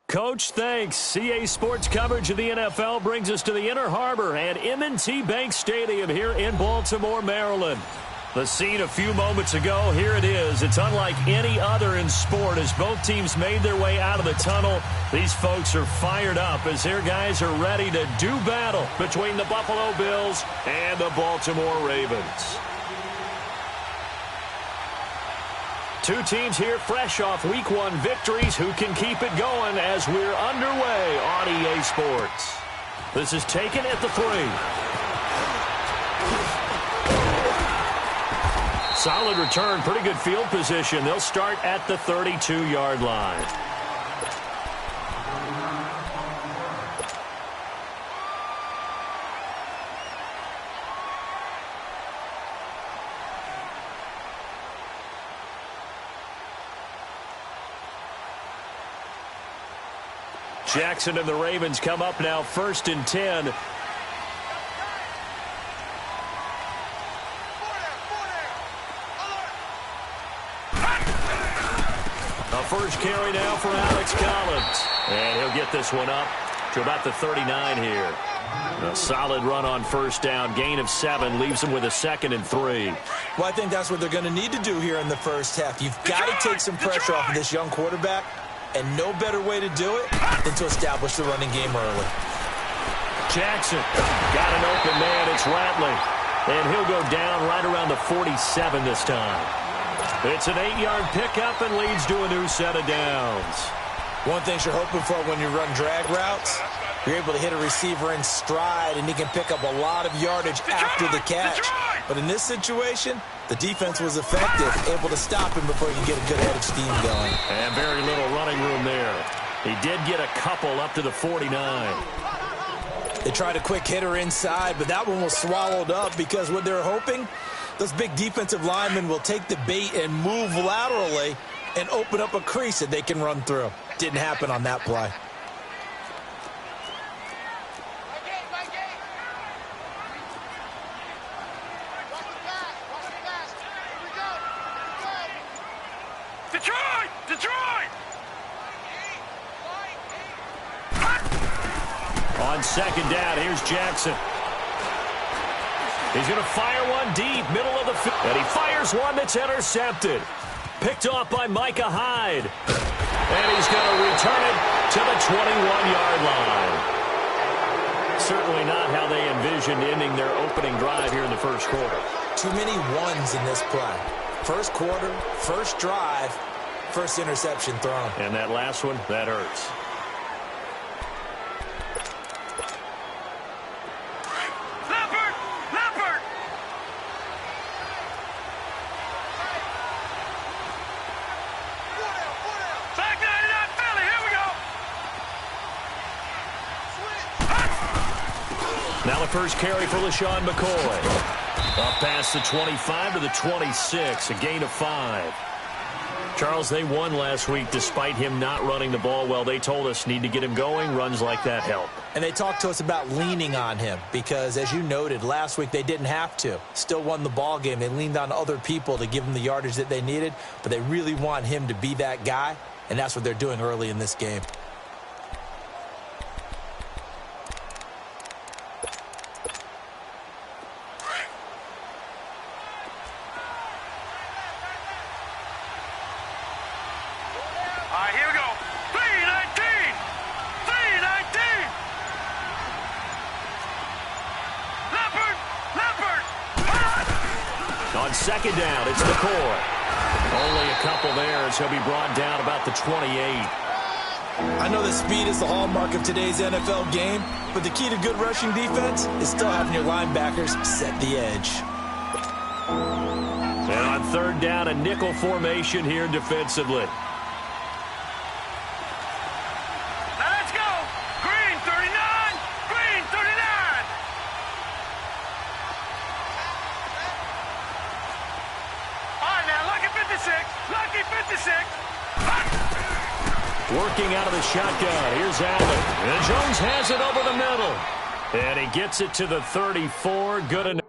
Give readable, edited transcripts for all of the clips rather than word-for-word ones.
Coach, thanks. CA Sports coverage of the NFL brings us to the Inner Harbor and M&T Bank Stadium here in Baltimore, Maryland. The scene a few moments ago, here it is. It's unlike any other in sport as both teams made their way out of the tunnel. These folks are fired up as their guys are ready to do battle between the Buffalo Bills and the Baltimore Ravens. Two teams here fresh off Week 1 victories who can keep it going as we're underway on EA Sports. This is taken at the 3. Solid return, pretty good field position. They'll start at the 32-yard line. Jackson and the Ravens come up now 1st and 10. A first carry now for Alex Collins. And he'll get this one up to about the 39 here. A solid run on first down. Gain of 7 leaves them with a 2nd and 3. Well, I think that's what they're going to need to do here in the first half. You've got to take some pressure off of this young quarterback. And no better way to do it than to establish the running game early. Jackson got an open man. It's Ratley. And he'll go down right around the 47 this time. It's an 8-yard pickup and leads to a new set of downs. One thing you're hoping for when you run drag routes, you're able to hit a receiver in stride, and he can pick up a lot of yardage after the catch. But in this situation, the defense was effective, able to stop him before he could get a good head of steam going. And very little running room there. He did get a couple up to the 49. They tried a quick hitter inside, but that one was swallowed up because what they're hoping, those big defensive linemen will take the bait and move laterally and open up a crease that they can run through. Didn't happen on that play. On 2nd down, here's Jackson. He's going to fire one deep, middle of the field. And he fires one that's intercepted. Picked off by Micah Hyde. And he's going to return it to the 21-yard line. Certainly not how they envisioned ending their opening drive here in the first quarter. Too many ones in this play. First quarter, first drive, first interception thrown. And that last one, that hurts. Now the first carry for LaShawn McCoy. Up past the 25 to the 26, a gain of 5. Charles, they won last week despite him not running the ball well. They told us need to get him going. Runs like that help. And they talked to us about leaning on him because, as you noted, last week they didn't have to. Still won the ball game. They leaned on other people to give them the yardage that they needed, but they really want him to be that guy, and that's what they're doing early in this game. On 2nd down, it's McCoy. Only a couple there as he'll be brought down about the 28. I know that speed is the hallmark of today's NFL game, but the key to good rushing defense is still having your linebackers set the edge. And on 3rd down, a nickel formation here defensively. Working out of the shotgun. Here's Allen. And Jones has it over the middle. And he gets it to the 34. Good enough.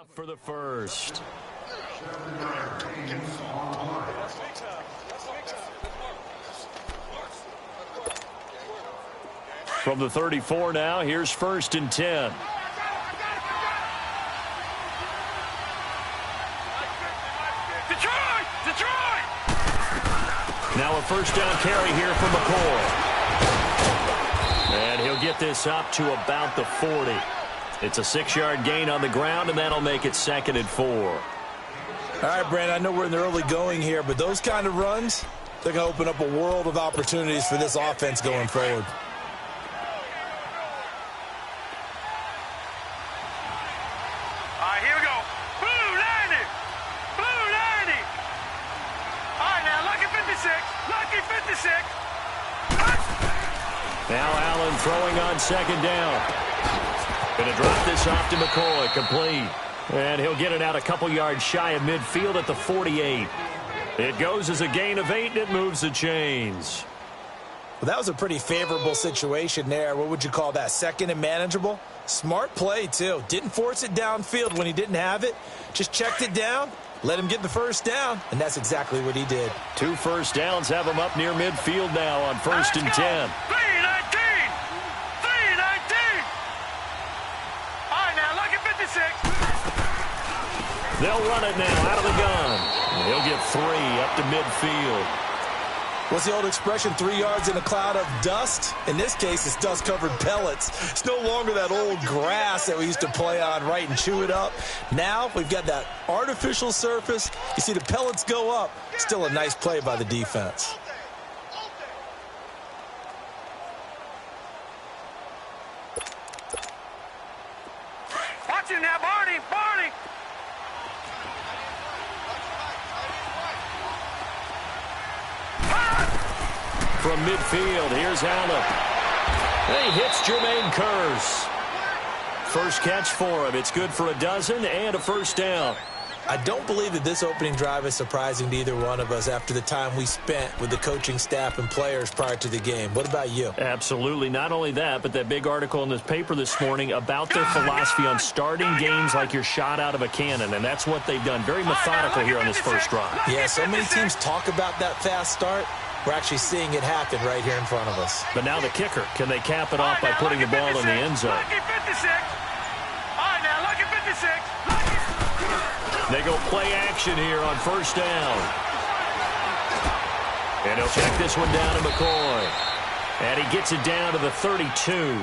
off for the first. From the 34 now, here's 1st and 10. Detroit! Now a first down carry here from McCoy. And he'll get this up to about the 40. It's a 6-yard gain on the ground, and that'll make it 2nd and 4. All right, Brandon, I know we're in the early going here, but those kind of runs, they're going to open up a world of opportunities for this offense going forward. All right, here we go. Blue 90. Blue 90. All right, now, lucky 56. Lucky 56. Now Allen throwing on 2nd down. Going to drop this off to McCoy, complete. And he'll get it out a couple yards shy of midfield at the 48. It goes as a gain of 8, and it moves the chains. Well, that was a pretty favorable situation there. What would you call that? 2nd and manageable? Smart play, too. Didn't force it downfield when he didn't have it. Just checked it down, let him get the first down, and that's exactly what he did. 2 first downs have him up near midfield now on 1st and 10. 319. 319. All right, now, lucky 56. They'll run it now out of the gun. And he'll get 3 up to midfield. What's the old expression, 3 yards in a cloud of dust? In this case, it's dust-covered pellets. It's no longer that old grass that we used to play on, right, and chew it up. Now we've got that artificial surface. You see the pellets go up. Still a nice play by the defense. Watch him now, Barney. Barney. From midfield, here's Allen. And he hits Jermaine Kearse. First catch for him. It's good for a dozen and a first down. I don't believe that this opening drive is surprising to either one of us after the time we spent with the coaching staff and players prior to the game. What about you? Absolutely. Not only that, but that big article in this paper this morning about their philosophy on starting games like you're shot out of a cannon, and that's what they've done. Very methodical here on this first drive. Yeah, so many teams talk about that fast start. We're actually seeing it happen right here in front of us. But now the kicker. Can they cap it off by putting the ball in the end zone? Lucky 56. All right, now, lucky 56. They go play action here on first down. And he'll check this one down to McCoy. And he gets it down to the 32.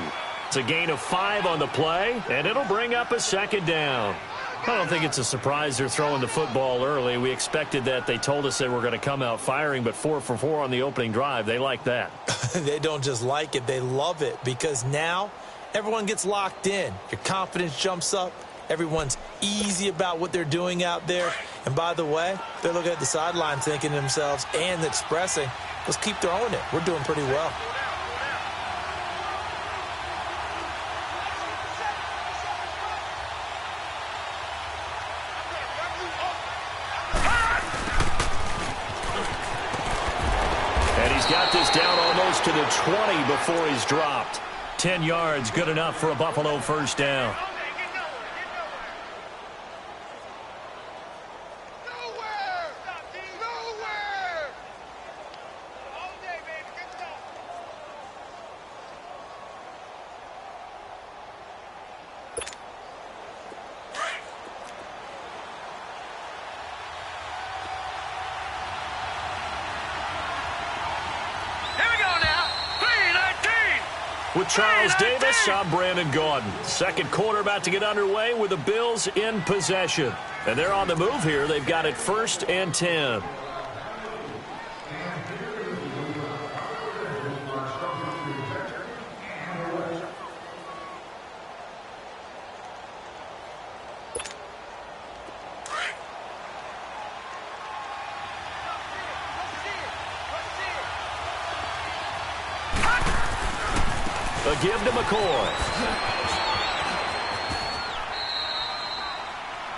It's a gain of 5 on the play, and it'll bring up a 2nd down. I don't think it's a surprise they're throwing the football early. We expected that. They told us they were going to come out firing, but 4 for 4 on the opening drive. They like that. They don't just like it, they love it, because now everyone gets locked in. Your confidence jumps up. Everyone's easy about what they're doing out there. And by the way, they're looking at the sideline thinking to themselves and expressing, let's keep throwing it. We're doing pretty well. And he's got this down almost to the 20 before he's dropped. 10 yards, good enough for a Buffalo first down. With Charles Davis, I'm Brandon Gaudin. Second quarter about to get underway with the Bills in possession. And they're on the move here. They've got it 1st and 10. A give to McCoy.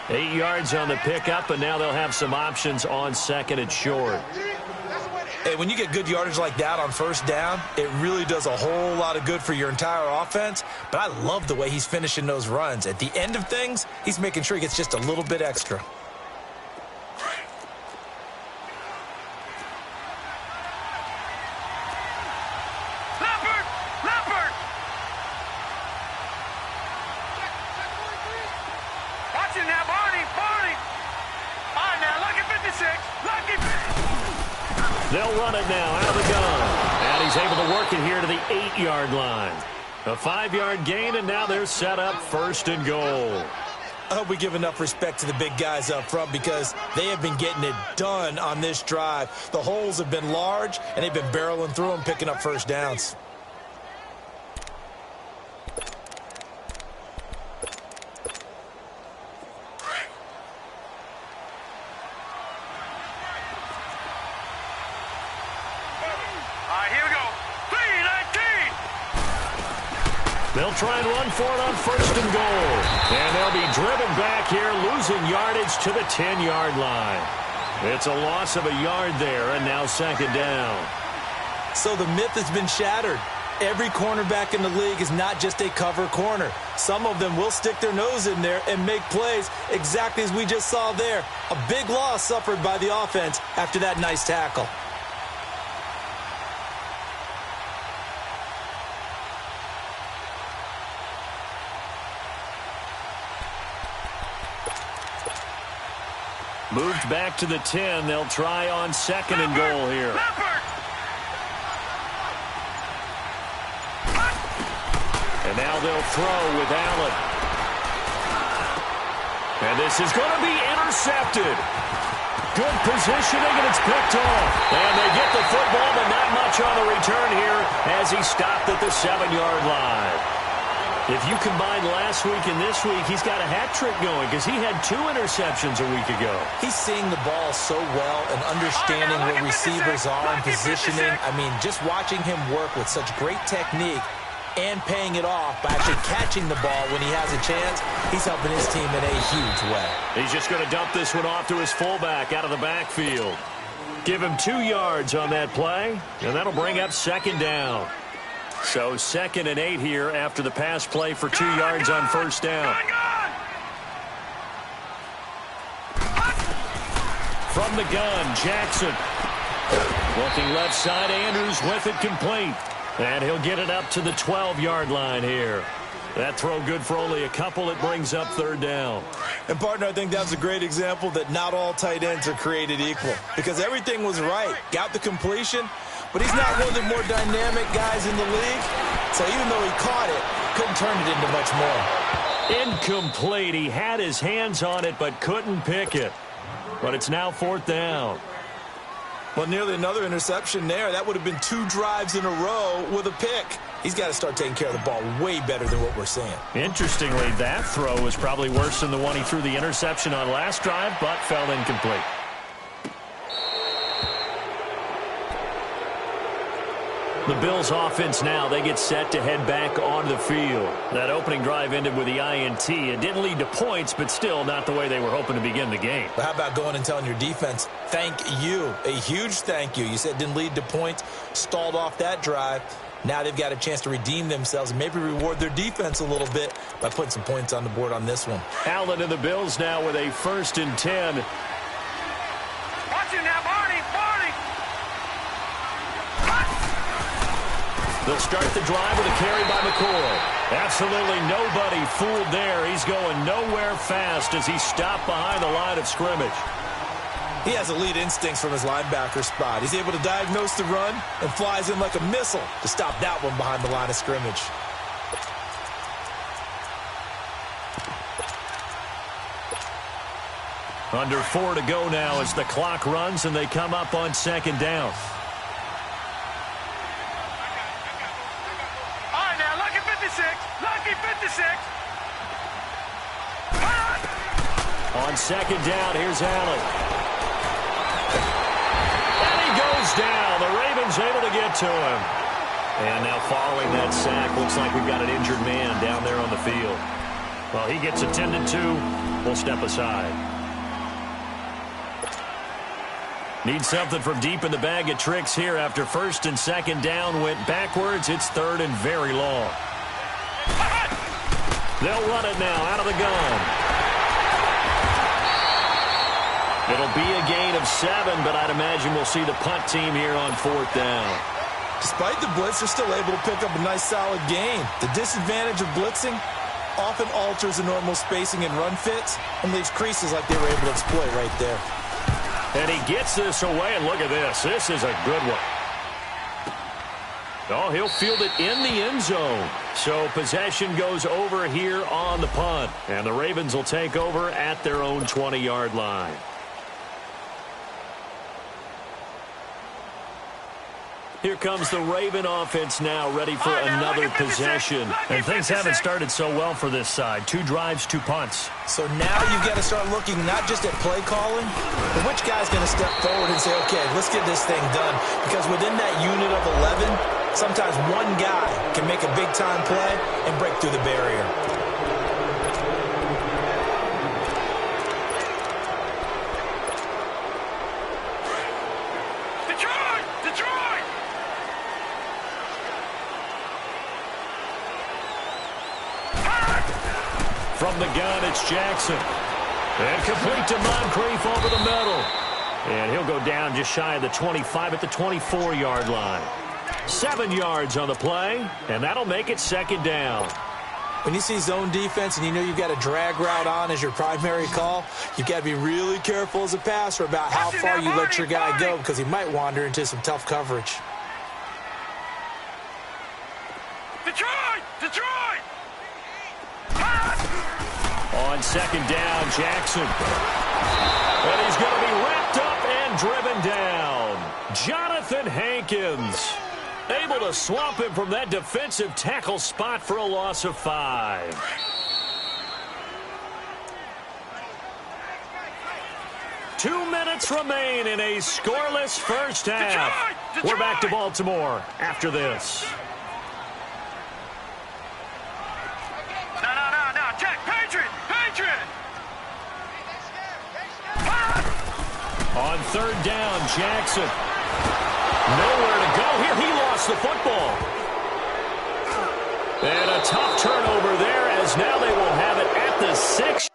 8 yards on the pickup, and now they'll have some options on 2nd and short. Hey, when you get good yardage like that on first down, it really does a whole lot of good for your entire offense. But I love the way he's finishing those runs. At the end of things, he's making sure he gets just a little bit extra. Watching now, Barney. All right, now, lucky 56. Lucky 56. They'll run it now out of the gun. And he's able to work it here to the 8-yard line. A 5-yard gain, and now they're set up 1st and goal. I hope we give enough respect to the big guys up front because they have been getting it done on this drive. The holes have been large, and they've been barreling through them, picking up first downs. They'll try and run for it on 1st and goal. And they'll be driven back here, losing yardage to the 10-yard line. It's a loss of a yard there, and now 2nd down. So the myth has been shattered. Every cornerback in the league is not just a cover corner. Some of them will stick their nose in there and make plays exactly as we just saw there. A big loss suffered by the offense after that nice tackle. Moved back to the 10. They'll try on 2nd and goal here. And now they'll throw with Allen. And this is going to be intercepted. Good positioning, and it's picked off. And they get the football, but not much on the return here as he stopped at the 7-yard line. If you combine last week and this week, he's got a hat trick going because he had 2 interceptions a week ago. He's seeing the ball so well and understanding where receivers are and positioning. I mean, just watching him work with such great technique and paying it off by actually catching the ball when he has a chance, he's helping his team in a huge way. He's just going to dump this one off to his fullback out of the backfield. Give him 2 yards on that play, and that'll bring up 2nd down. So 2nd and 8 here after the pass play for 2 yards on 1st down. From the gun, Jackson. Looking left side, Andrews with it complete. And he'll get it up to the 12-yard line here. That throw good for only a couple. It brings up 3rd down. And, partner, I think that's a great example that not all tight ends are created equal. Because everything was right. Got the completion. But he's not one of the more dynamic guys in the league. So even though he caught it, couldn't turn it into much more. Incomplete. He had his hands on it but couldn't pick it. But it's now 4th down. Well, nearly another interception there. That would have been 2 drives in a row with a pick. He's got to start taking care of the ball way better than what we're seeing. Interestingly, that throw was probably worse than the one he threw the interception on last drive, but fell incomplete. The Bills offense now, they get set to head back onto the field. That opening drive ended with the INT. It didn't lead to points, but still not the way they were hoping to begin the game. But how about going and telling your defense, thank you, a huge thank you. You said it didn't lead to points, stalled off that drive. Now they've got a chance to redeem themselves and maybe reward their defense a little bit by putting some points on the board on this one. Allen and the Bills now with a 1st and 10. Watch it now, Barney. They'll start the drive with a carry by McCoy. Absolutely nobody fooled there. He's going nowhere fast as he stopped behind the line of scrimmage. He has elite instincts from his linebacker spot. He's able to diagnose the run and flies in like a missile to stop that one behind the line of scrimmage. Under 4 to go now as the clock runs and they come up on 2nd down. Lucky 56. On 2nd down, here's Allen. And he goes down. The Ravens able to get to him. And now following that sack, looks like we've got an injured man down there on the field. Well, he gets attended to. We'll step aside. Need something from deep in the bag of tricks here after first and second down went backwards. It's third and very long. They'll run it now out of the gun. It'll be a gain of 7, but I'd imagine we'll see the punt team here on fourth down. Despite the blitz, they're still able to pick up a nice solid gain. The disadvantage of blitzing often alters the normal spacing and run fits and leaves creases like they were able to exploit right there. And he gets this away, and look at this. This is a good one. Oh, he'll field it in the end zone. So possession goes over here on the punt. And the Ravens will take over at their own 20-yard line. Here comes the Raven offense now, ready for another possession. And things haven't started so well for this side. 2 drives, 2 punts. So now you've got to start looking not just at play calling, but which guy's going to step forward and say, okay, let's get this thing done. Because within that unit of 11, sometimes one guy can make a big-time play and break through the barrier. From the gun, it's Jackson. And complete to Moncrief over the middle. And he'll go down just shy of the 25 at the 24-yard line. 7 yards on the play, and that'll make it second down. When you see zone defense and you know you've got a drag route on as your primary call, you've got to be really careful as a passer about how far you let your guy go because he might wander into some tough coverage. Detroit! On second down, Jackson. And he's going to be wrapped up and driven down. Jonathan Hankins able to swamp him from that defensive tackle spot for a loss of 5. Two minutes remain in a scoreless first half. Detroit! We're back to Baltimore after this. No, Jack, Patriot! On third down, Jackson. Nowhere to go here. He lost the football. And a tough turnover there as now they will have it at the 6.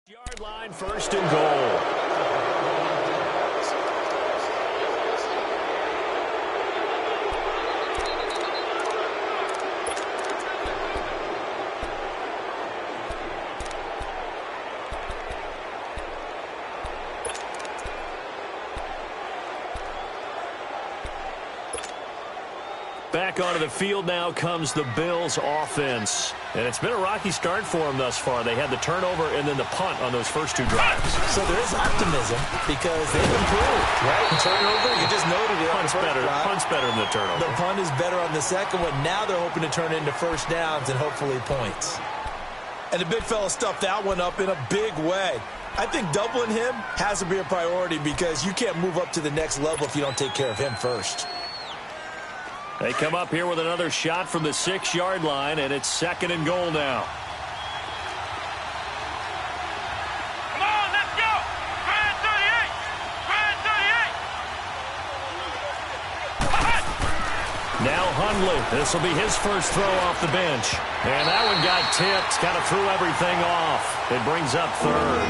Yard line, first and goal. Back onto the field now comes the Bills offense. And it's been a rocky start for them thus far. They had the turnover and then the punt on those first 2 drives. So there is optimism because they've improved, right? Turnover, you just noted it. Punt's better than the turnover. The punt is better on the second one. Now they're hoping to turn it into first downs and hopefully points. And the big fella stuffed that one up in a big way. I think doubling him has to be a priority because you can't move up to the next level if you don't take care of him first. They come up here with another shot from the 6-yard line, and it's second and goal now. Hundley. This will be his first throw off the bench. And that one got tipped, kind of threw everything off. It brings up third.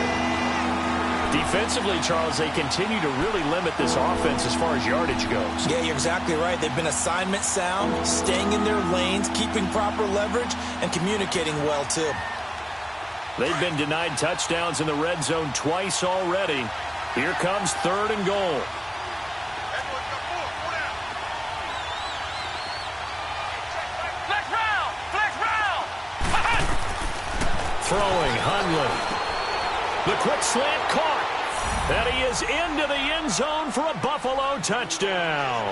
Defensively, Charles, they continue to really limit this offense as far as yardage goes. Yeah, you're exactly right. They've been assignment sound, staying in their lanes, keeping proper leverage, and communicating well, too. They've been denied touchdowns in the red zone twice already. Here comes 3rd and goal. Throwing, Hundley. The quick slant caught. And he is into the end zone for a Buffalo touchdown.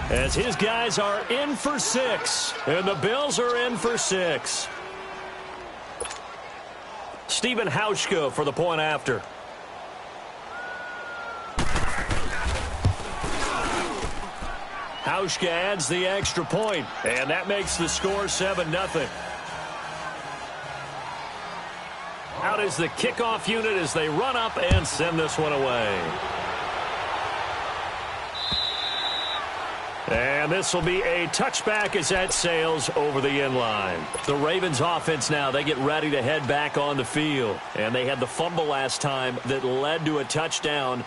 As his guys are in for 6. And the Bills are in for 6. Stephen Hauschka for the point after. Hauschka adds the extra point. And that makes the score 7-0. Out is the kickoff unit as they run up and send this one away. And this will be a touchback as that sails over the end line. The Ravens offense now, they get ready to head back on the field. And they had the fumble last time that led to a touchdown.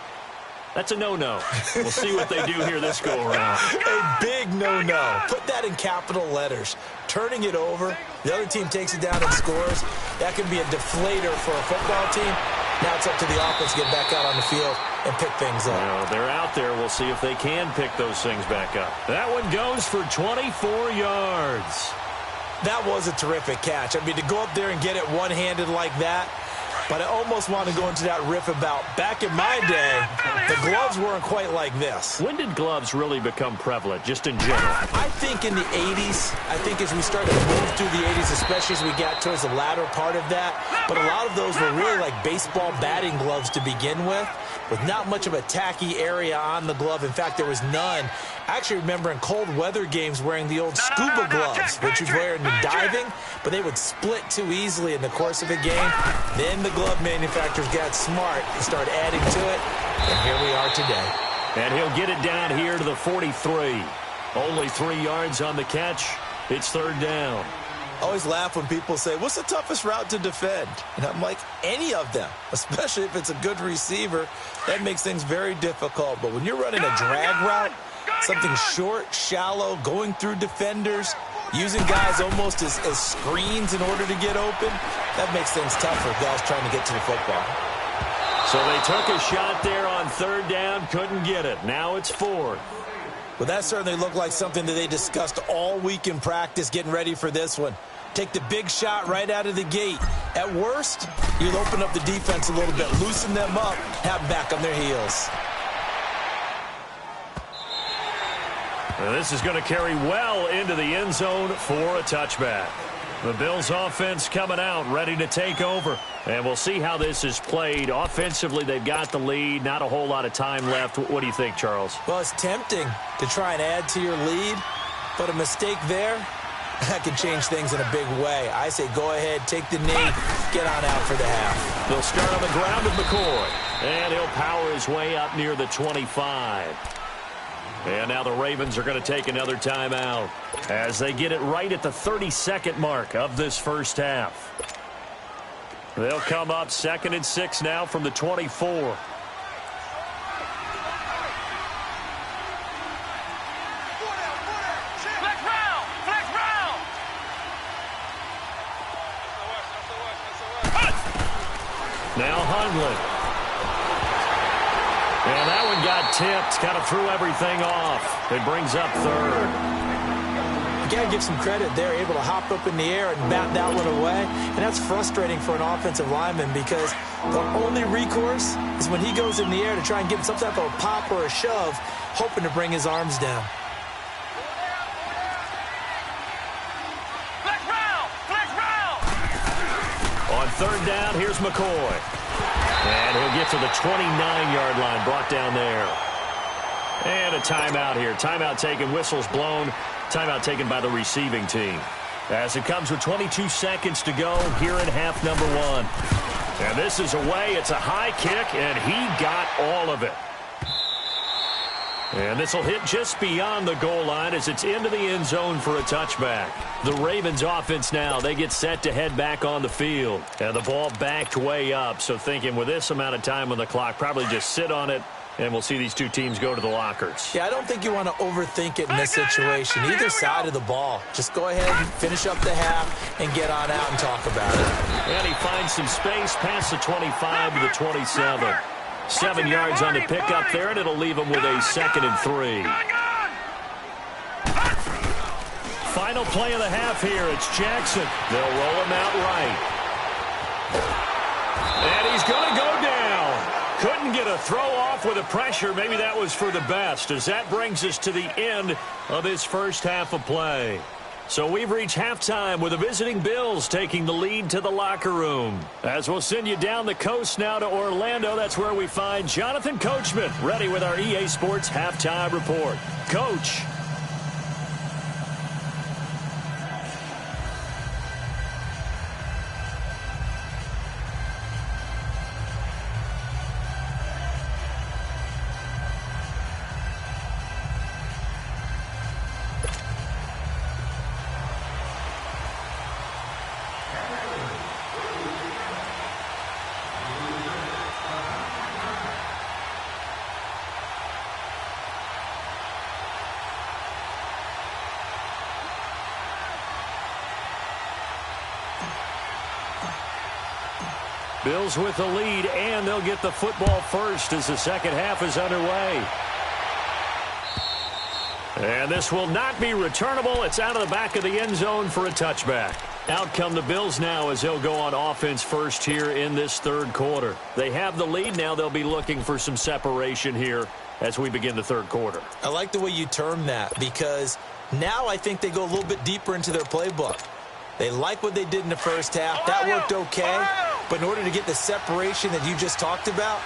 That's a no-no. We'll see what they do here this go-around. A big no-no. Put that in capital letters. Turning it over, the other team takes it down and scores. That can be a deflator for a football team. Now it's up to the offense to get back out on the field and pick things up. Well, they're out there. We'll see if they can pick those things back up. That one goes for 24 yards. That was a terrific catch. I mean, to go up there and get it one-handed like that, but I almost want to go into that riff about back in my day, the gloves weren't quite like this. When did gloves really become prevalent, just in general? I think in the 80s. I think as we started to move through the 80s, especially as we got towards the latter part of that. But a lot of those were really like baseball batting gloves to begin with not much of a tacky area on the glove. In fact, there was none. I actually remember in cold weather games wearing the old scuba gloves, which you wear in the diving, but they would split too easily in the course of a game. Then the glove manufacturers got smart and started adding to it, and here we are today. And he'll get it down here to the 43. Only 3 yards on the catch. It's 3rd down. I always laugh when people say, what's the toughest route to defend? And I'm like, any of them, especially if it's a good receiver. That makes things very difficult. But when you're running a drag route, something short, shallow, going through defenders, using guys almost as screens in order to get open, that makes things tough for guys trying to get to the football. So they took a shot there on 3rd down, couldn't get it. Now it's 4th. Well, that certainly looked like something that they discussed all week in practice getting ready for this one. Take the big shot right out of the gate. At worst, you'll open up the defense a little bit, loosen them up, have them back on their heels. And this is going to carry well into the end zone for a touchback. The Bills offense coming out, ready to take over. And we'll see how this is played. Offensively, they've got the lead. Not a whole lot of time left. What do you think, Charles? Well, it's tempting to try and add to your lead, but a mistake there, that can change things in a big way. I say go ahead, take the knee, get on out for the half. They'll start on the ground with McCoy. And he'll power his way up near the 25. And now the Ravens are going to take another timeout as they get it right at the 32nd mark of this first half. They'll come up 2nd and 6 now from the 24. Now Hundley. And that one got tipped, kind of threw everything off. It brings up 3rd. You got to give some credit. They're able to hop up in the air and bat that one away. And that's frustrating for an offensive lineman because the only recourse is when he goes in the air to try and get some type of a pop or a shove, hoping to bring his arms down. On 3rd down, here's McCoy. And he'll get to the 29-yard line, brought down there. And a timeout here. Timeout taken, whistles blown. Timeout taken by the receiving team. As it comes with 22 seconds to go here in half number 1. And this is away. It's a high kick, and he got all of it. And this will hit just beyond the goal line as it's into the end zone for a touchback. The Ravens offense now, they get set to head back on the field. And the ball backed way up, so thinking with this amount of time on the clock, probably just sit on it, and we'll see these two teams go to the lockers. Yeah, I don't think you want to overthink it in this situation. Either side of the ball. Just go ahead and finish up the half and get on out and talk about it. And he finds some space past the 25 to the 27. 7 yards on the pickup there, and it'll leave him with a 2nd and 3. Final play of the half here. It's Jackson. They'll roll him out right. And he's going to go down. Couldn't get a throw off with the pressure. Maybe that was for the best, as that brings us to the end of this first half of play. So we've reached halftime with the visiting Bills taking the lead to the locker room. As we'll send you down the coast now to Orlando, that's where we find Jonathan Coachman ready with our EA Sports halftime report. Coach. Bills with the lead, and they'll get the football first as the second half is underway. And this will not be returnable. It's out of the back of the end zone for a touchback. Out come the Bills now as they'll go on offense first here in this third quarter. They have the lead. Now they'll be looking for some separation here as we begin the third quarter. I like the way you term that, because now I think they go a little bit deeper into their playbook. They like what they did in the first half. That worked okay. But in order to get the separation that you just talked about,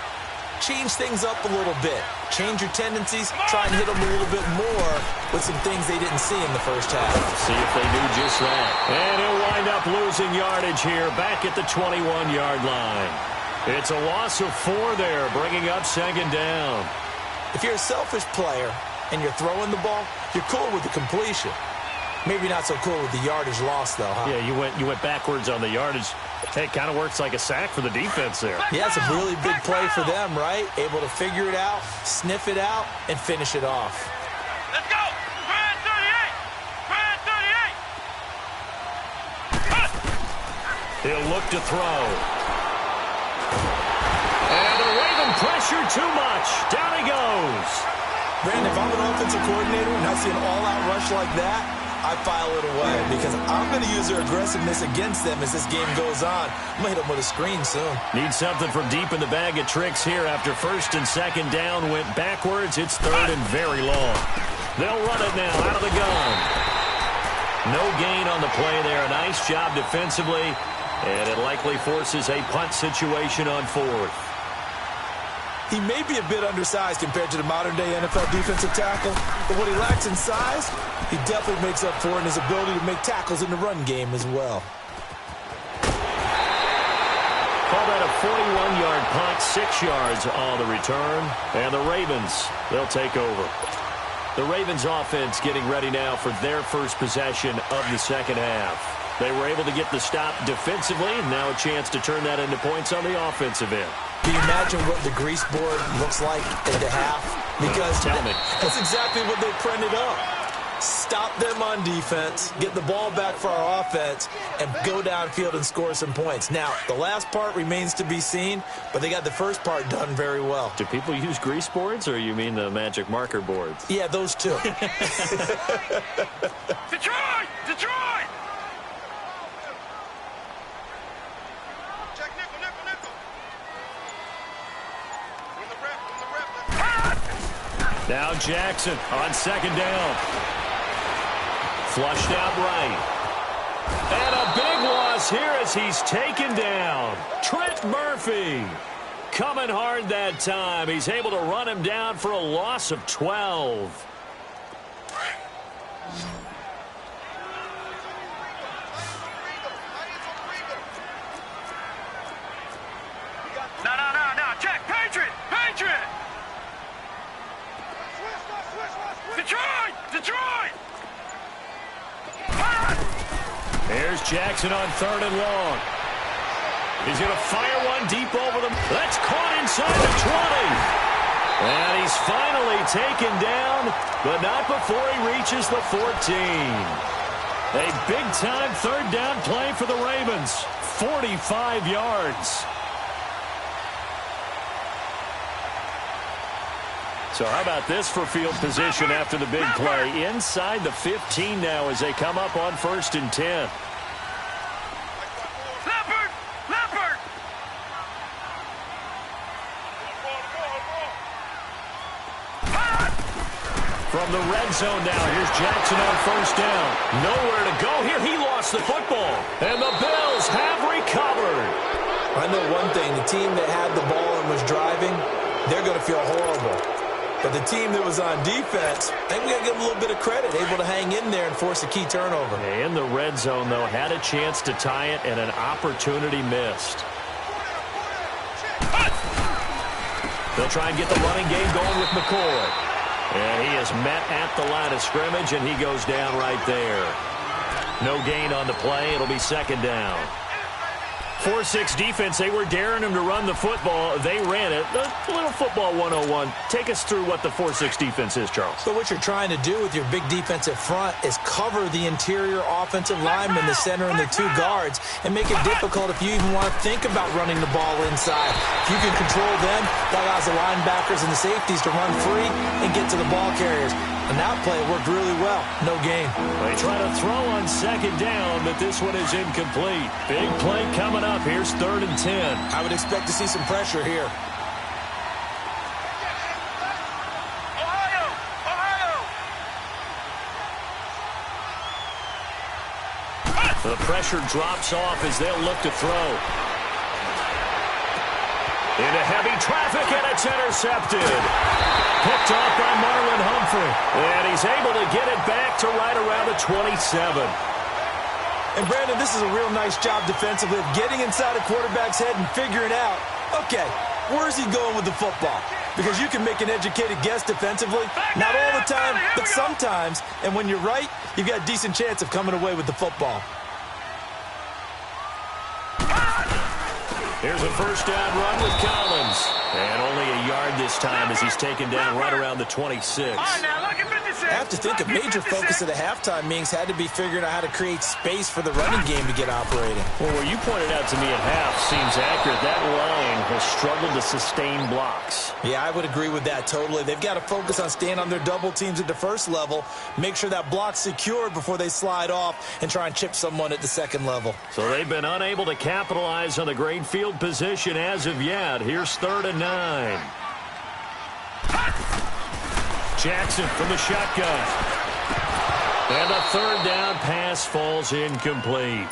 change things up a little bit. Change your tendencies. Try and hit them a little bit more with some things they didn't see in the first half. See if they do just that. And he'll wind up losing yardage here back at the 21-yard line. It's a loss of 4 there, bringing up 2nd down. If you're a selfish player and you're throwing the ball, you're cool with the completion. Maybe not so cool with the yardage loss, though, huh? Yeah, you went backwards on the yardage. Hey, it kind of works like a sack for the defense there. Yeah, it's a really big play for them, right? Able to figure it out, sniff it out, and finish it off. Let's go! Brad 38! Brad 38! He'll look to throw. And the Raven pressure too much. Down he goes. Brandon, if I'm an offensive coordinator and I see an all-out rush like that, I file it away because I'm going to use their aggressiveness against them as this game goes on. I'm going to hit them with a screen soon. Need something from deep in the bag of tricks here after 1st and 2nd down went backwards. It's 3rd and very long. They'll run it now out of the gun. No gain on the play there. A nice job defensively, and it likely forces a punt situation on 4th. He may be a bit undersized compared to the modern-day NFL defensive tackle, but what he lacks in size, he definitely makes up for in his ability to make tackles in the run game as well. Call that a 41-yard punt, 6 yards on the return, and the Ravens, they'll take over. The Ravens offense getting ready now for their first possession of the second half. They were able to get the stop defensively, and now a chance to turn that into points on the offensive end. Can you imagine what the grease board looks like at the half? Because that's exactly what they printed up. Stop them on defense, get the ball back for our offense, and go downfield and score some points. Now, the last part remains to be seen, but they got the first part done very well. Do people use grease boards, or you mean the magic marker boards? Yeah, those two. Detroit! Detroit! Now Jackson on 2nd down. Flushed out right. And a big loss here as he's taken down. Trent Murphy coming hard that time. He's able to run him down for a loss of 12. No, check, Patriot! Patriot! Jackson on 3rd and long. He's going to fire one deep over them. That's caught inside the 20. And he's finally taken down, but not before he reaches the 14. A big-time 3rd down play for the Ravens. 45 yards. So how about this for field position after the big play? Inside the 15 now as they come up on 1st and 10. From the red zone now, here's Jackson on 1st down. Nowhere to go here. He lost the football. And the Bills have recovered. I know one thing. The team that had the ball and was driving, they're going to feel horrible. But the team that was on defense, I think we got to give them a little bit of credit, able to hang in there and force a key turnover. In the red zone, though, had a chance to tie it and an opportunity missed. They'll try and get the running game going with McCoy. And he is met at the line of scrimmage, and he goes down right there. No gain on the play. It'll be 2nd down. 4-6 defense, they were daring him to run the football. They ran it. A little football 101. Take us through what the 4-6 defense is, Charles. So what you're trying to do with your big defensive front is cover the interior offensive lineman, the center, and the 2 guards, and make it difficult if you even want to think about running the ball inside. If you can control them, that allows the linebackers and the safeties to run free and get to the ball carriers. And that play worked really well. No gain. They try to throw on 2nd down, but this one is incomplete. Big play coming up. Here's 3rd and 10. I would expect to see some pressure here. The pressure drops off as they'll look to throw. Into heavy traffic, and it's intercepted. Picked off by Marlon Humphrey. And he's able to get it back to right around the 27. And, Brandon, this is a real nice job defensively of getting inside a quarterback's head and figuring out, okay, where's he going with the football? Because you can make an educated guess defensively. Not all the time, but sometimes. And when you're right, you've got a decent chance of coming away with the football. Here's a 1st down run with Collins. And only a yard this time as he's taken down right around the 26. I have to think a major focus of the halftime meetings had to be figuring out how to create space for the running game to get operating. Well, what you pointed out to me at half seems accurate. That line has struggled to sustain blocks. Yeah, I would agree with that totally. They've got to focus on staying on their double teams at the 1st level, make sure that block's secured before they slide off and try and chip someone at the 2nd level. So they've been unable to capitalize on the great field position as of yet. Here's 3rd and 9. Jackson from the shotgun. And a 3rd down pass falls incomplete.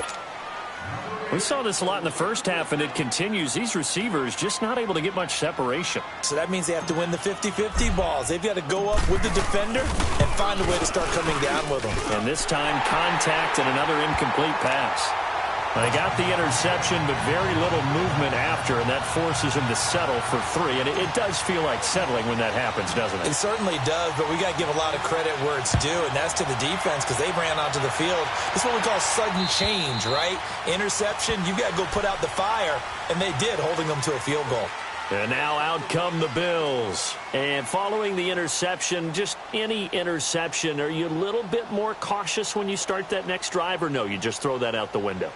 We saw this a lot in the first half, and it continues. These receivers just not able to get much separation. So that means they have to win the 50-50 balls. They've got to go up with the defender and find a way to start coming down with them. And this time, contact and another incomplete pass. They got the interception, but very little movement after, and that forces him to settle for 3. And it does feel like settling when that happens, doesn't it? It certainly does, but we got to give a lot of credit where it's due, and that's to the defense because they ran onto the field. This is what we call sudden change, right? Interception, you got to go put out the fire, and they did, holding them to a field goal. And now out come the Bills. And following the interception, just any interception, are you a little bit more cautious when you start that next drive, or no, you just throw that out the window?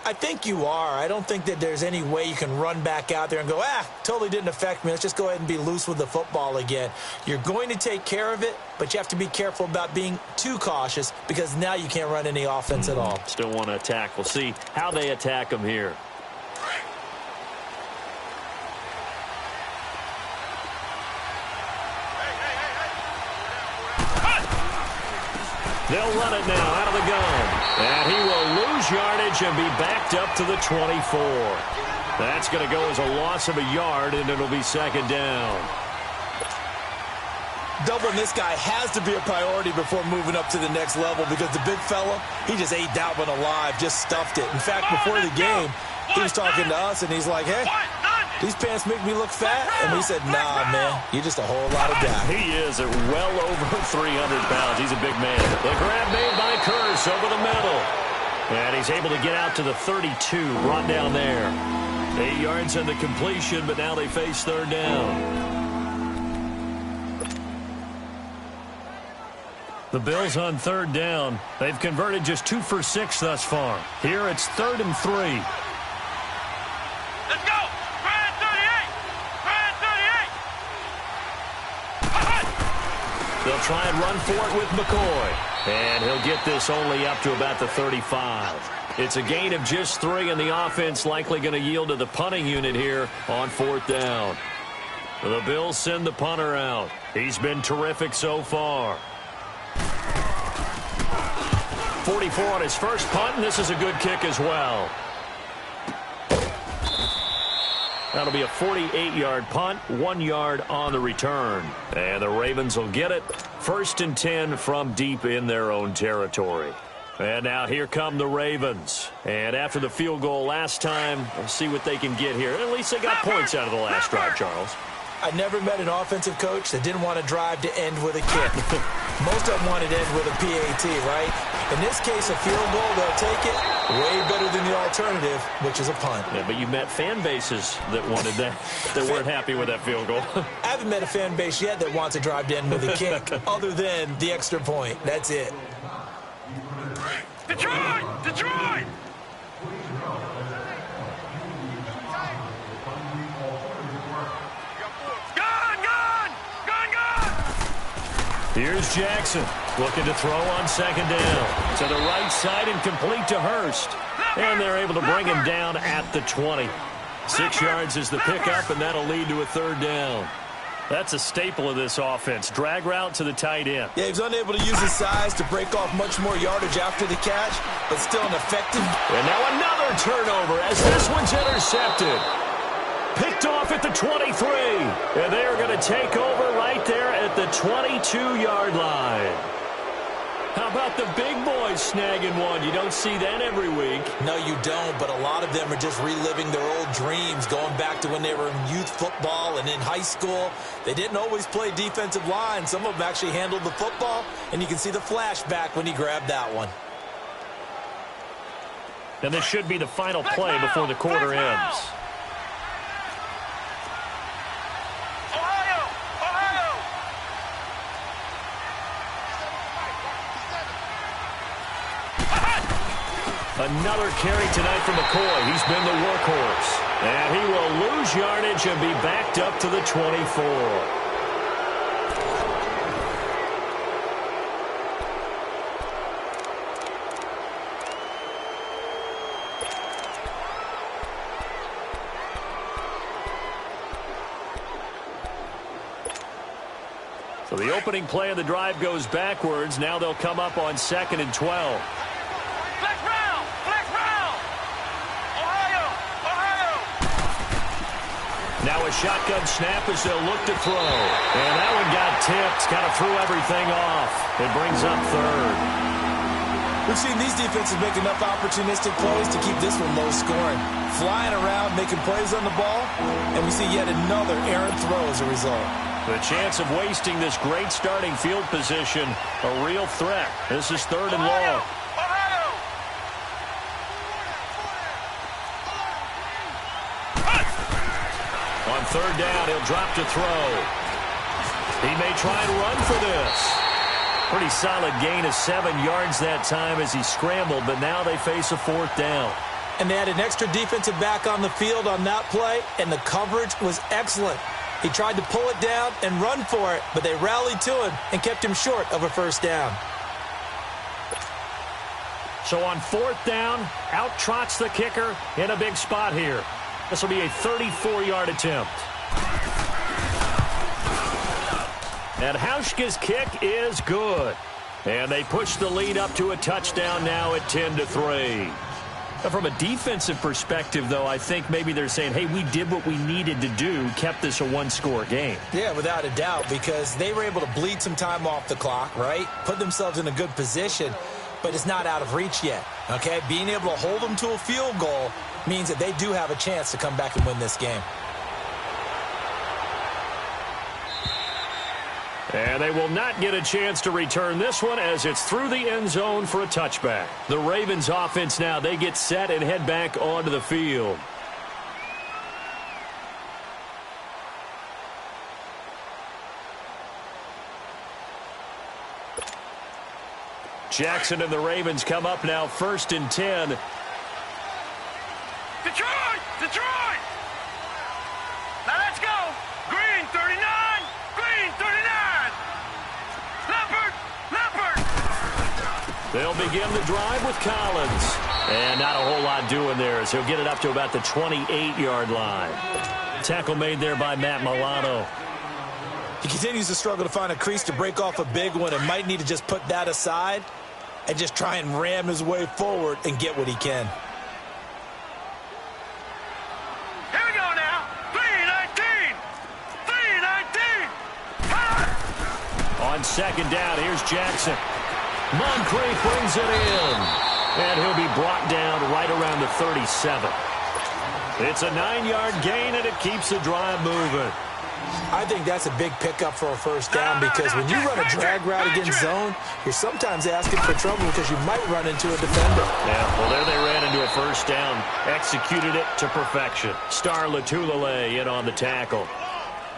I think you are. I don't think that there's any way you can run back out there and go, totally didn't affect me. Let's just go ahead and be loose with the football again. You're going to take care of it, but you have to be careful about being too cautious because now you can't run any offense at all. Still want to attack. We'll see how they attack them here. They'll run it now out of the gun. And he will lose yardage and be backed up to the 24. That's going to go as a loss of a yard, and it'll be 2nd down. Doubling this guy has to be a priority before moving up to the next level because the big fella, he just ate that one alive, just stuffed it. In fact, before the game, he was talking to us, and he's like, hey, these pants make me look fat. And we said, nah, man, you're just a whole lot of guy. He is at well over 300 pounds. He's a big man. The grab made by Curse over the middle. And he's able to get out to the 32, brought down there. 8 yards on the completion, but now they face third down. The Bills on third down. They've converted just 2 for 6 thus far. Here it's 3rd and 3. Let's go! Brand 38! Brand 38! They'll try and run for it with McCoy. And he'll get this only up to about the 35. It's a gain of just 3, and the offense likely going to yield to the punting unit here on 4th down. The Bills send the punter out. He's been terrific so far. 44 on his first punt, and this is a good kick as well. That'll be a 48-yard punt, 1 yard on the return. And the Ravens will get it. 1st and 10 from deep in their own territory. And now here come the Ravens. And after the field goal last time, we'll see what they can get here. At least they got points out of the last drive, Charles. I never met an offensive coach that didn't want to drive to end with a kick. Most of them wanted to end with a PAT, right? In this case, a field goal, they'll take it. Way better than the alternative, which is a punt. Yeah, but you met fan bases that wanted that, that weren't happy with that field goal. I haven't met a fan base yet that wants to drive to end with a kick, other than the extra point. That's it. Detroit! Detroit! Here's Jackson, looking to throw on 2nd down. To the right side and complete to Hurst. And they're able to bring him down at the 20. 6 yards is the pickup, and that'll lead to a 3rd down. That's a staple of this offense. Drag route to the tight end. Yeah, he was unable to use his size to break off much more yardage after the catch, but still an effective. And now another turnover as this one's intercepted. Picked off at the 23. And they are going to take over right there at the 22-yard line. How about the big boys snagging one? You don't see that every week. No, you don't, but a lot of them are just reliving their old dreams, going back to when they were in youth football and in high school. They didn't always play defensive line. Some of them actually handled the football, and you can see the flashback when he grabbed that one. And this should be the final play before the quarter ends. Another carry tonight from McCoy. He's been the workhorse. And he will lose yardage and be backed up to the 24. So the opening play of the drive goes backwards. Now they'll come up on 2nd and 12. Now a shotgun snap as they'll look to throw. And that one got tipped. Kind of threw everything off. It brings up 3rd. We've seen these defenses make enough opportunistic plays to keep this one low scoring. Flying around, making plays on the ball, and we see yet another errant throw as a result. The chance of wasting this great starting field position, a real threat. This is 3rd and long. On 3rd down, he'll drop to throw. He may try and run for this. Pretty solid gain of 7 yards that time as he scrambled, but now they face a 4th down. And they had an extra defensive back on the field on that play, and the coverage was excellent. He tried to pull it down and run for it, but they rallied to him and kept him short of a 1st down. So on 4th down, out trots the kicker in a big spot here. This will be a 34-yard attempt. And Hauschka's kick is good. And they push the lead up to a touchdown now at 10-3. Now from a defensive perspective, though, I think maybe they're saying, hey, we did what we needed to do, kept this a 1-score game. Yeah, without a doubt, because they were able to bleed some time off the clock, right? Put themselves in a good position, but it's not out of reach yet, okay? Being able to hold them to a field goal means that they do have a chance to come back and win this game. And they will not get a chance to return this one as it's through the end zone for a touchback. The Ravens offense now, they get set and head back onto the field. Jackson and the Ravens come up now 1st and 10. Detroit! Detroit! Now let's go! Green 39! Green 39! Leopard! Leopard! They'll begin the drive with Collins. And not a whole lot doing there as he'll get it up to about the 28-yard line. Tackle made there by Matt Milano. He continues to struggle to find a crease to break off a big one and might need to just put that aside and just try and ram his way forward and get what he can. Here we go now. 319! 319! On 2nd down, here's Jackson. Moncrief brings it in. And he'll be brought down right around the 37. It's a 9-yard gain, and it keeps the drive moving. I think that's a big pickup for a first down because when you run a drag route against zone, you're sometimes asking for trouble because you might run into a defender. Yeah, well, there they ran into a first down. Executed it to perfection. Star Latulele in on the tackle.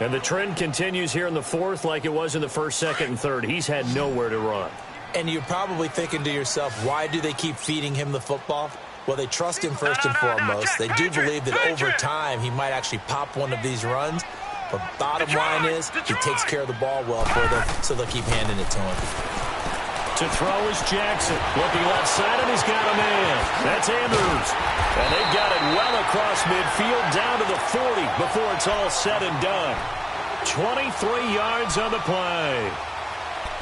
And the trend continues here in the 4th like it was in the 1st, 2nd, and 3rd. He's had nowhere to run. And you're probably thinking to yourself, why do they keep feeding him the football? Well, they trust him first and foremost. They do believe that over time he might actually pop one of these runs. But bottom line is he takes care of the ball well for them, so they'll keep handing it to him. To throw is Jackson. Looking left side, and he's got a man. That's Andrews. And they've got it well across midfield down to the 40 before it's all said and done. 23 yards on the play.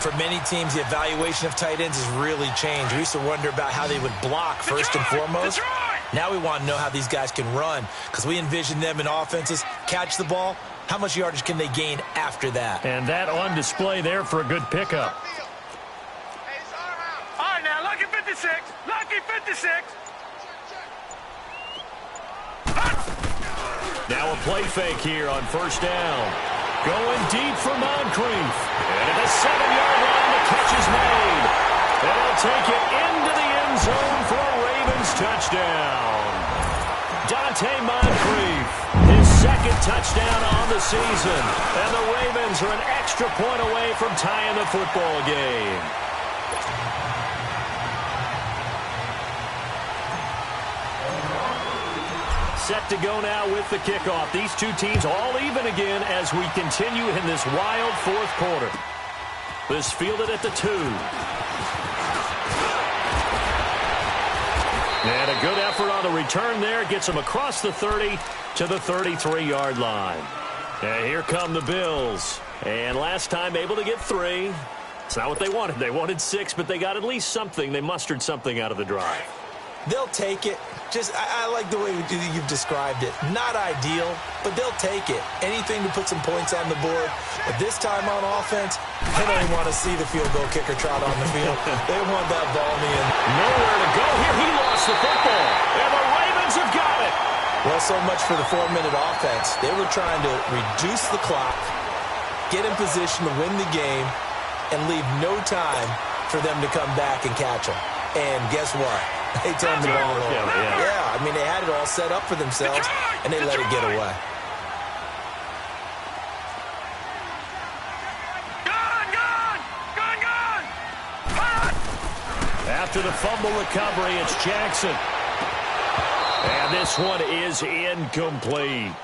For many teams, the evaluation of tight ends has really changed. We used to wonder about how they would block first and foremost. Now we want to know how these guys can run because we envision them in offenses, catch the ball. How much yardage can they gain after that? And that on display there for a good pickup. All right, now, lucky 56. Lucky 56. Now a play fake here on 1st down. Going deep for Moncrief. And at the 7-yard line, the catch is made. And they'll take it into the end zone for a Ravens touchdown. Dante Moncrief, his 2nd touchdown on the season. And the Ravens are an extra point away from tying the football game. Set to go now with the kickoff. These two teams all even again as we continue in this wild 4th quarter. This fielded at the 2. And a good effort on the return there. Gets them across the 30 to the 33-yard line. And here come the Bills. And last time able to get 3. It's not what they wanted. They wanted 6, but they got at least something. They mustered something out of the drive. They'll take it. I like the way you've described it. Not ideal, but they'll take it. Anything to put some points on the board. But this time on offense, they don't even want to see the field goal kicker trot on the field. They want that ball in the end. Nowhere to go here. He lost the football. And the Ravens have got it. Well, so much for the 4-minute offense. They were trying to reduce the clock, get in position to win the game, and leave no time for them to come back and catch them. And guess what? They turned the ball over. Yeah, I mean, they had it all set up for themselves, and they let it get away. After the fumble recovery, it's Jackson. And this one is incomplete.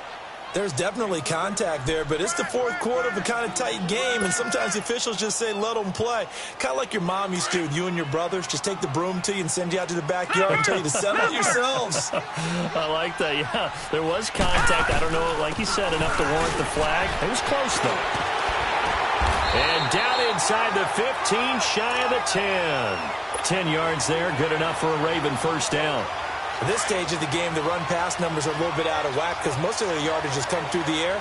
There's definitely contact there, but it's the 4th quarter of a kind of tight game, and sometimes the officials just say, let them play. Kind of like your mom used to with you and your brothers. Just take the broom to you and send you out to the backyard and tell you to settle it yourselves. I like that, yeah. There was contact. I don't know, like you said, enough to warrant the flag. It was close, though. And down inside the 15, shy of the 10. 10 yards there, good enough for a Raven first down. At this stage of the game, the run-pass numbers are a little bit out of whack because most of their yardage has come through the air.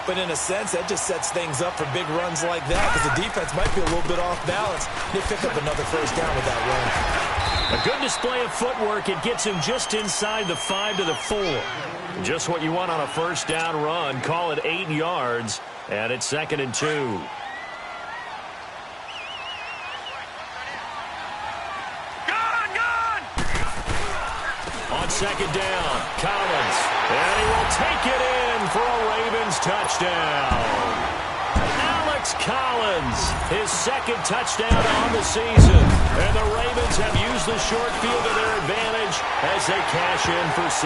But in a sense, that just sets things up for big runs like that because the defense might be a little bit off balance. They pick up another first down with that run. A good display of footwork. It gets him just inside the 5 to the 4. Just what you want on a first down run. Call it 8 yards, and it's 2nd and 2. on second down. Collins. And he will take it in for a Ravens touchdown. Alex Collins, his second touchdown on the season. And the Ravens have used the short field to their advantage as they cash in for 6.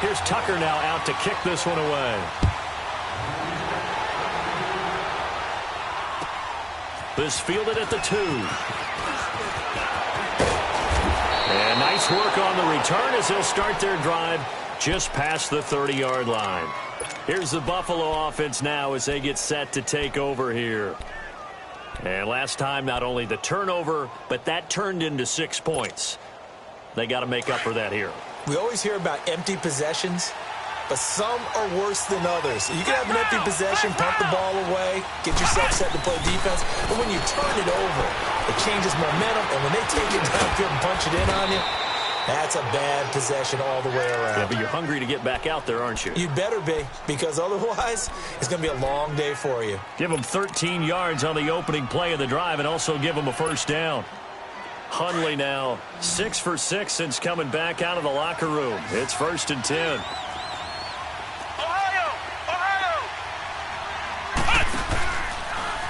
Here's Tucker now out to kick this one away. This fielded at the 2. And nice work on the return as they'll start their drive just past the 30-yard line. Here's the Buffalo offense now as they get set to take over here. And last time, not only the turnover, but that turned into 6 points. They got to make up for that here. We always hear about empty possessions, but some are worse than others. You can have an empty possession, punt the ball away, get yourself set to play defense, but when you turn it over, it changes momentum, and when they take it downfield and punch it in on you, that's a bad possession all the way around. Yeah, but you're hungry to get back out there, aren't you? You better be, because otherwise, it's going to be a long day for you. Give them 13 yards on the opening play of the drive and also give them a first down. Hundley now 6 for 6 since coming back out of the locker room. It's 1st and 10.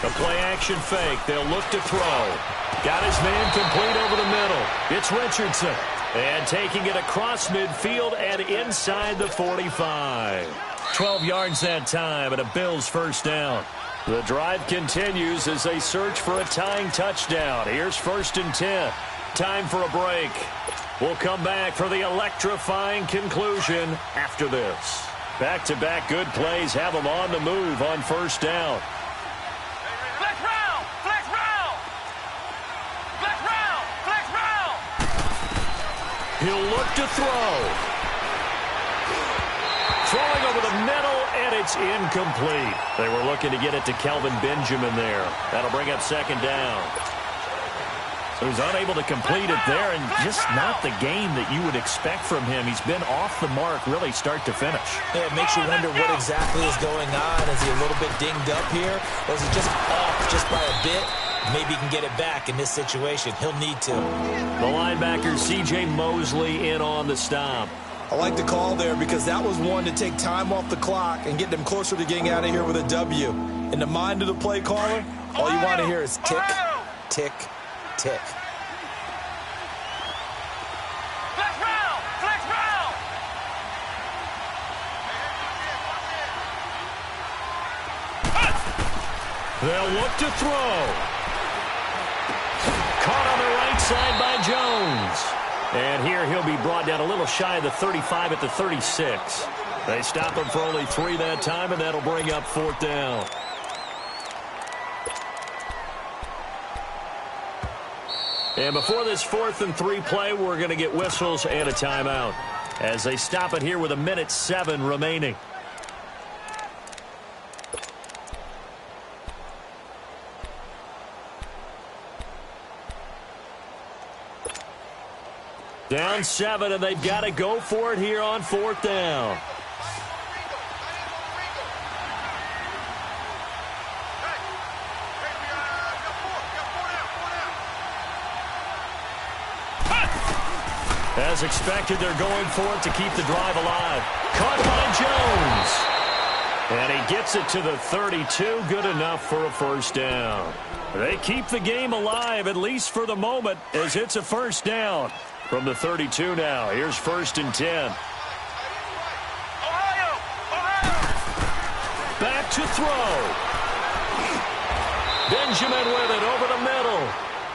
The play-action fake. They'll look to throw. Got his man complete over the middle. It's Richardson. And taking it across midfield and inside the 45. 12 yards that time and a Bills first down. The drive continues as they search for a tying touchdown. Here's 1st and 10. Time for a break. We'll come back for the electrifying conclusion after this. Back-to-back good plays have them on the move on first down. Flex round! Flex round! Flex round! Flex round! He'll look to throw. Throwing over the middle, and it's incomplete. They were looking to get it to Kelvin Benjamin there. That'll bring up second down. So he's unable to complete it there, and just not the game that you would expect from him. He's been off the mark really start to finish. Yeah, it makes you wonder what exactly is going on. Is he a little bit dinged up here, or is he just off just by a bit? Maybe he can get it back in this situation. He'll need to. The linebacker, C.J. Mosley, in on the stop. I like the call there because that was one to take time off the clock and get them closer to getting out of here with a W. In the mind of the play caller, all you want to hear is tick, tick, tick. Flex round! Flex round! They'll look to throw. Caught on the right side by Jones. And here he'll be brought down a little shy of the 35 at the 36. They stop him for only 3 that time, and that'll bring up 4th down. And before this 4th and 3 play, we're going to get whistles and a timeout as they stop it here with 1:07 remaining. Down 7, and they've got to go for it here on 4th down. As expected, they're going for it to keep the drive alive. Caught by Jones. And he gets it to the 32. Good enough for a first down. They keep the game alive, at least for the moment, as it's a first down. From the 32 now, here's 1st and 10. Ohio! Back to throw. Benjamin with it over the middle.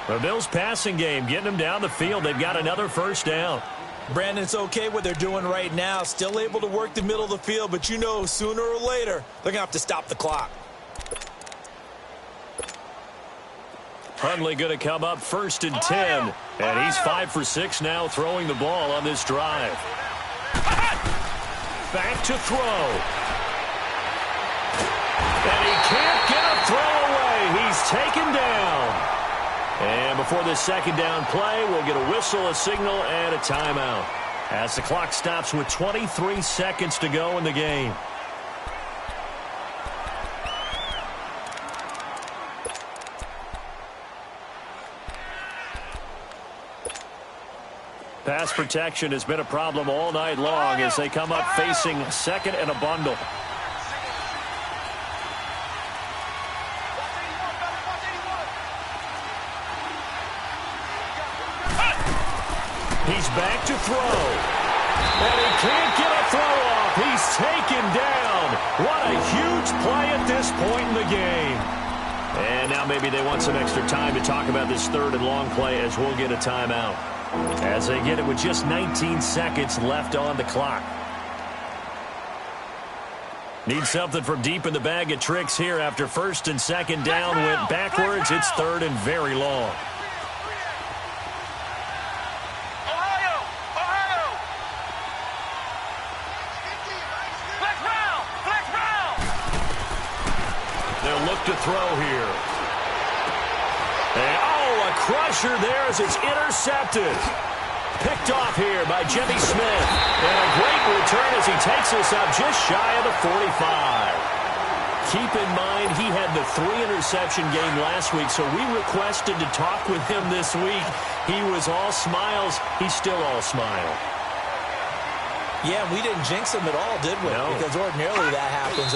The Bills' passing game getting them down the field. They've got another first down. Brandon, it's okay what they're doing right now. Still able to work the middle of the field, but you know sooner or later they're going to have to stop the clock. Hundley going to come up 1st and 10. And he's 5 for 6 now throwing the ball on this drive. Back to throw. And he can't get a throw away. He's taken down. And before this second down play, we'll get a whistle, a signal, and a timeout as the clock stops with 23 seconds to go in the game. Pass protection has been a problem all night long as they come up facing second and a bundle. He's back to throw. And he can't get a throw off. He's taken down. What a huge play at this point in the game. And now maybe they want some extra time to talk about this third and long play as we'll get a timeout. As they get it with just 19 seconds left on the clock. Need something from deep in the bag of tricks here after first and second down went backwards. It's third and very long. They'll look to throw here. And, oh, a crusher there as it's intercepted. Picked off here by Jimmy Smith. And a great return as he takes us up just shy of the 45. Keep in mind, he had the 3-interception game last week, so we requested to talk with him this week. He was all smiles. He's still all smile. Yeah, we didn't jinx him at all, did we? No. Because ordinarily that happens.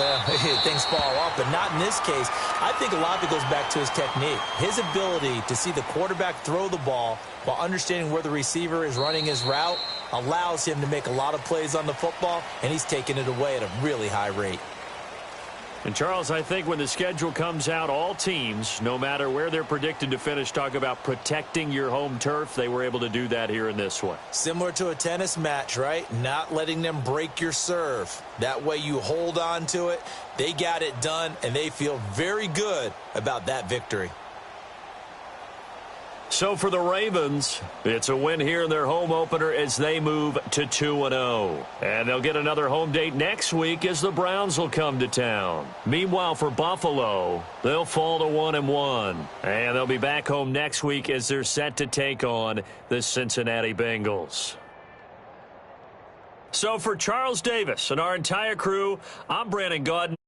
Things fall off, but not in this case. I think a lot of it goes back to his technique. His ability to see the quarterback throw the ball while understanding where the receiver is running his route allows him to make a lot of plays on the football, and he's taking it away at a really high rate. And, Charles, I think when the schedule comes out, all teams, no matter where they're predicted to finish, talk about protecting your home turf. They were able to do that here in this one. Similar to a tennis match, right? Not letting them break your serve. That way you hold on to it. They got it done, and they feel very good about that victory. So for the Ravens, it's a win here in their home opener as they move to 2-0. And they'll get another home date next week as the Browns will come to town. Meanwhile, for Buffalo, they'll fall to 1-1. And they'll be back home next week as they're set to take on the Cincinnati Bengals. So for Charles Davis and our entire crew, I'm Brandon Gaudin.